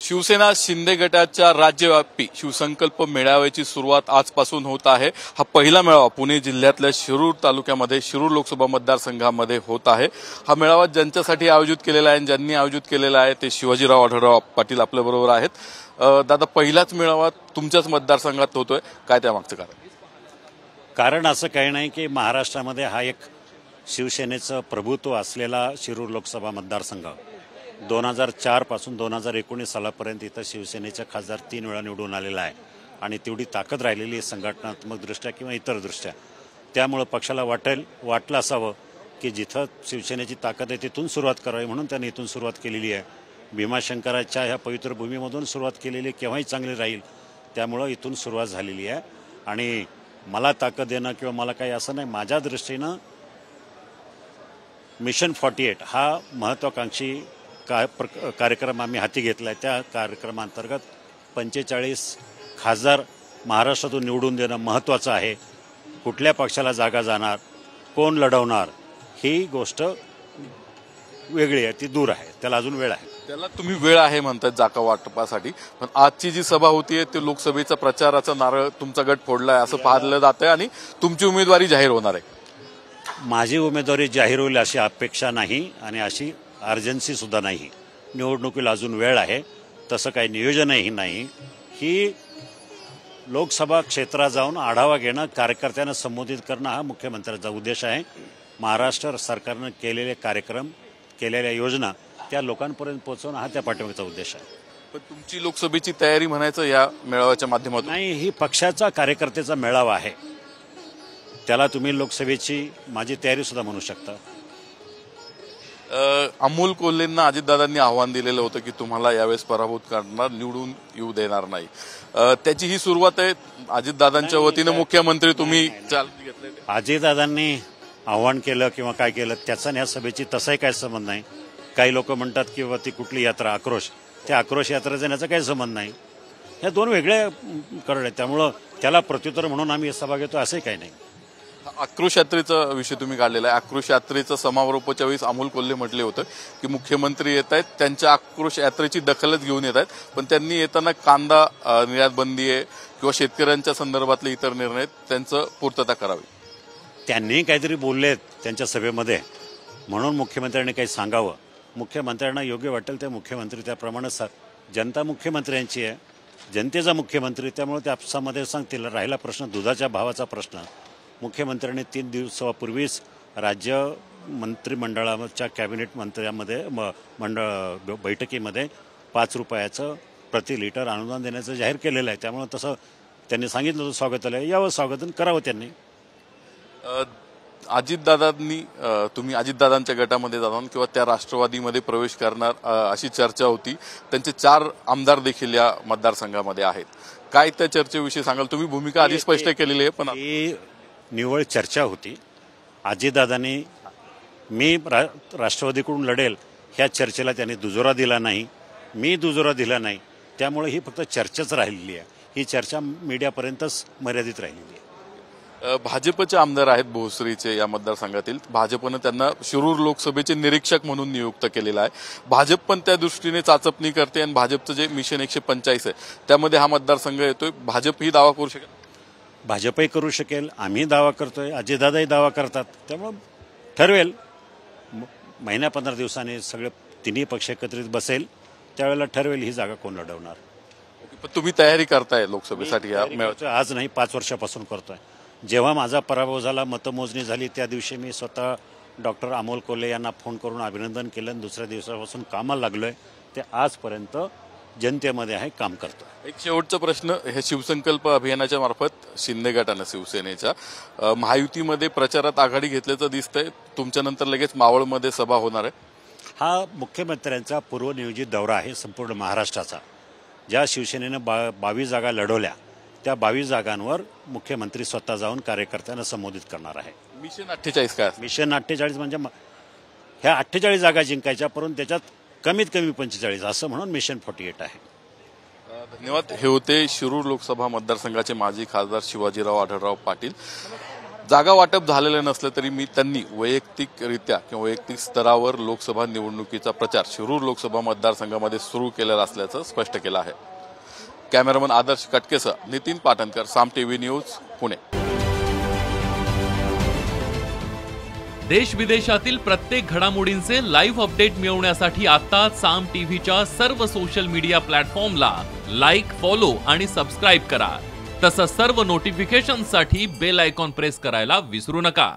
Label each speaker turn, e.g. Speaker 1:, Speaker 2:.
Speaker 1: शिवसेना शिंदे गटाच्या राज्यव्यापी शिवसंकल्प मेळाव्याची सुरुवात आजपासून होत आहे। हा पहिला मेळावा पुणे जिल्ह्यातल्या शिरूर तालुक्यामध्ये शिरूर लोकसभा मतदारसंघामध्ये होत आहे। हा मेळावा ज्यांच्यासाठी आयोजित केलेला आहे, ज्यांनी आयोजित केलेला आहे ते शिवाजीराव आढळराव पाटील आपल्या बरोबर आहेत। दादा, पहिलाच मेळावा तुमच्याच मतदारसंघात होतोय, काय त्यामागचं
Speaker 2: कारण असं काही नाही की महाराष्ट्रामध्ये हा एक शिवसेनेचं प्रभुत्व असलेला शिरूर लोकसभा मतदारसंघ 2004 पासून 2019 सालापर्यंत इथं शिवसेनेचा खासदार 3 वेळा निवडून आलेला आहे आणि तेवढी ताकद राहिलेली आहे संघटनात्मक दृष्ट्या किंवा इतर दृष्ट्या। त्यामुळे पक्षाला वाटलं असावं की जिथं शिवसेनेची ताकद आहे तिथून सुरुवात करावी, म्हणून त्यांनी इथून सुरुवात केलेली आहे। भीमाशंकराच्या ह्या पवित्र भूमीमधून सुरुवात केलेली केव्हाही चांगली राहील, त्यामुळं इथून सुरुवात झालेली आहे। आणि मला ताकद देणं किंवा मला काही असं नाही, माझ्या दृष्टीनं मिशन 48 हा महत्त्वाकांक्षी कार्यक्रम आम्ही हाती घेतला आहे। त्या कार्यक्रमांतर्गत 45 खासदार महाराष्ट्रातून निवडून देणं महत्त्वाचं आहे। कुठल्या पक्षाला जागा जाणार, कोण लढवणार, ही गोष्ट वेगळी आहे, ती दूर आहे, त्याला अजून वेळ आहे।
Speaker 1: त्याला तुम्ही वेळ आहे म्हणतात जागा वाटपासाठी, पण आजची जी सभा होतीये ते लोकसभेचा प्रचाराचा नारळ तुमचा गट फोडलाय असं पाहिलं जातंय आणि तुमची उमेदवारी जाहीर होणार आहे।
Speaker 2: माझी उमेदवारी जाहीर होईल अशी अपेक्षा नाही आणि अशी अर्जन्सी सुद्धा नाही। निवडणुकीला अजून वेळ आहे, तसं काही नियोजनही नाही। ही लोकसभा क्षेत्रात जाऊन आढावा घेणं, कार्यकर्त्यांना संबोधित करणं हा मुख्यमंत्र्यांचा उद्देश आहे। महाराष्ट्र सरकारनं केलेले कार्यक्रम, केलेल्या योजना त्या लोकांपर्यंत पोहोचवणं हा त्या पाठिंब्याचा उद्देश आहे।
Speaker 1: पण तुमची लोकसभेची तयारी म्हणायचं या मेळाव्याच्या माध्यमातून
Speaker 2: नाही, ही पक्षाचा कार्यकर्त्याचा मेळावा आहे, त्याला तुम्ही लोकसभेची माझी तयारी सुद्धा म्हणू शकता।
Speaker 1: अमोल कोल्हेंना अजितदादांनी आव्हान दिलेलं होतं की तुम्हाला यावेळेस पराभूत करणार, निवडून येऊ देणार नाही। त्याची ही सुरुवात आहे अजितदादांच्या वतीनं, मुख्यमंत्री तुम्ही घेतले।
Speaker 2: अजितदादांनी आव्हान केलं किंवा काय केलं त्याचा या सभेची तसाही काही संबंध नाही। काही लोक म्हणतात किंवा ती कुठली यात्रा आक्रोश, त्या आक्रोश यात्रेचा याचा काही संबंध नाही। ह्या दोन वेगळ्या करण आहेत, त्यामुळं त्याला प्रत्युत्तर म्हणून आम्ही सभा घेतो असंही काही नाही।
Speaker 1: आक्रोश यात्रेचा विषय तुम्ही काढलेला आहे। आक्रोश यात्रेचं समारोपाच्या वेळेस अमोल कोल्हे म्हटले होतं की मुख्यमंत्री येत आहेत, त्यांच्या आक्रोश यात्रेची दखलच घेऊन येत आहेत, पण त्यांनी येताना कांदा निर्यात बंदी आहे किंवा शेतकऱ्यांच्या संदर्भातले इतर निर्णय त्यांचं पूर्तता करावी।
Speaker 2: त्यांनी काहीतरी बोललेत त्यांच्या सभेमध्ये, म्हणून मुख्यमंत्र्यांनी काही सांगावं। मुख्यमंत्र्यांना योग्य वाटेल ते मुख्यमंत्री त्याप्रमाणे जनता मुख्यमंत्र्यांची आहे, जनतेचा मुख्यमंत्री, त्यामुळे त्या आपसामध्ये सांगतील। राहिला प्रश्न दुधाच्या भावाचा प्रश्न, मुख्यमंत्र्यांनी 3 दिवसापूर्वीच राज्य मंत्रिमंडळाच्या कॅबिनेट मंत्र्यांमध्ये बैठकीमध्ये 5 रुपयाचं प्रति लिटर अनुदान देण्याचं जाहीर केलेलं आहे। त्यामुळे तसं त्यांनी सांगितलं होतं स्वागताला यावं, स्वागत करावं त्यांनी।
Speaker 1: अजितदादांनी तुम्ही अजितदादांच्या गटामध्ये जाणार किंवा त्या राष्ट्रवादीमध्ये प्रवेश करणार अशी चर्चा होती। त्यांचे 4 आमदार देखील या मतदारसंघामध्ये आहेत, काय त्या चर्चेविषयी सांगाल? तुम्ही भूमिका आधी स्पष्ट केलेली आहे, पण
Speaker 2: निव्वळ चर्चा होती। अजितदादांनी मी राष्ट्रवादीकडून लढेल ह्या चर्चेला त्यांनी दुजोरा दिला नाही, मी दुजोरा दिला नाही, त्यामुळे ही फक्त चर्चाच राहिलेली आहे। ही चर्चा मीडियापर्यंतच मर्यादित राहिलेली आहे।
Speaker 1: भाजपचे आमदार आहेत भोसरीचे या मतदारसंघातील, भाजपनं त्यांना शिरूर लोकसभेचे निरीक्षक म्हणून नियुक्त केलेला आहे। भाजप पण त्या दृष्टीने चाचपणी करते आणि भाजपचं जे मिशन 145 आहे त्यामध्ये हा मतदारसंघ येतोय। भाजप ही दावा करू शकेल?
Speaker 2: भाजपही करू शकेल, आम्ही दावा करतोय, अजितदादाही दावा करतात, त्यामुळं ठरवेल। महिन्या 15 दिवसांनी सगळे तिन्ही पक्ष एकत्रित बसेल, त्यावेळेला ठरवेल ही जागा कोण लढवणार।
Speaker 1: पण तुम्ही तयारी करताय लोकसभेसाठी?
Speaker 2: आज नाही, 5 वर्षापासून करतोय। जेव्हा माझा पराभव झाला, मतमोजणी झाली, त्या दिवशी मी स्वतः डॉक्टर अमोल कोल्हे यांना फोन करून अभिनंदन केलं आणि दुसऱ्या दिवसापासून कामाला लागलोय, ते आजपर्यंत जनतेमध्ये आहे, काम करतो।
Speaker 1: एक शेवटचा प्रश्न, हे शिवसंकल्प अभियानाच्या मार्फत शिंदे गटानं शिवसेनेच्या महायुतीमध्ये प्रचारात आघाडी घेतल्याचं दिसतंय, तुमच्यानंतर लगेच मावळमध्ये सभा होणार आहे।
Speaker 2: हा मुख्यमंत्र्यांचा पूर्वनियोजित दौरा आहे संपूर्ण महाराष्ट्राचा। ज्या शिवसेनेनं 22 जागा लढवल्या त्या 22 जागांवर मुख्यमंत्री स्वतः जाऊन कार्यकर्त्यांना संबोधित करणार आहे।
Speaker 1: मिशन 48 काय?
Speaker 2: मिशन 48 म्हणजे ह्या 48 जागा जिंकायच्या, परंतु त्याच्यात कमीत कमी 45 असं म्हणून मिशन 48 आहे।
Speaker 1: धन्यवाद। हे होते शिरूर लोकसभा मतदारसंघाचे माजी खासदार शिवाजीराव आढळराव पाटील। जागा वाटप झालेलं नसलं तरी त्यांनी वैयक्तिकरित्या किंवा वैयक्तिक स्तरावर लोकसभा निवडणुकीचा प्रचार शिरूर लोकसभा मतदारसंघामध्ये सुरू केलेला असल्याचं स्पष्ट केलं आहे. कॅमेरामन आदर्श कटकेसह नितीन पाटणकर, साम टीव्ही न्यूज, पुणे.
Speaker 3: देश विदेशातील प्रत्येक घडामोडींचे लाईव्ह अपडेट मिळवण्यासाठी आता साम टीव्हीच्या सर्व सोशल मीडिया प्लॅटफॉर्मला लाईक, फॉलो आणि सबस्क्राईब करा. तसंच सर्व नोटिफिकेशनसाठी बेल आयकॉन प्रेस करायला विसरू नका.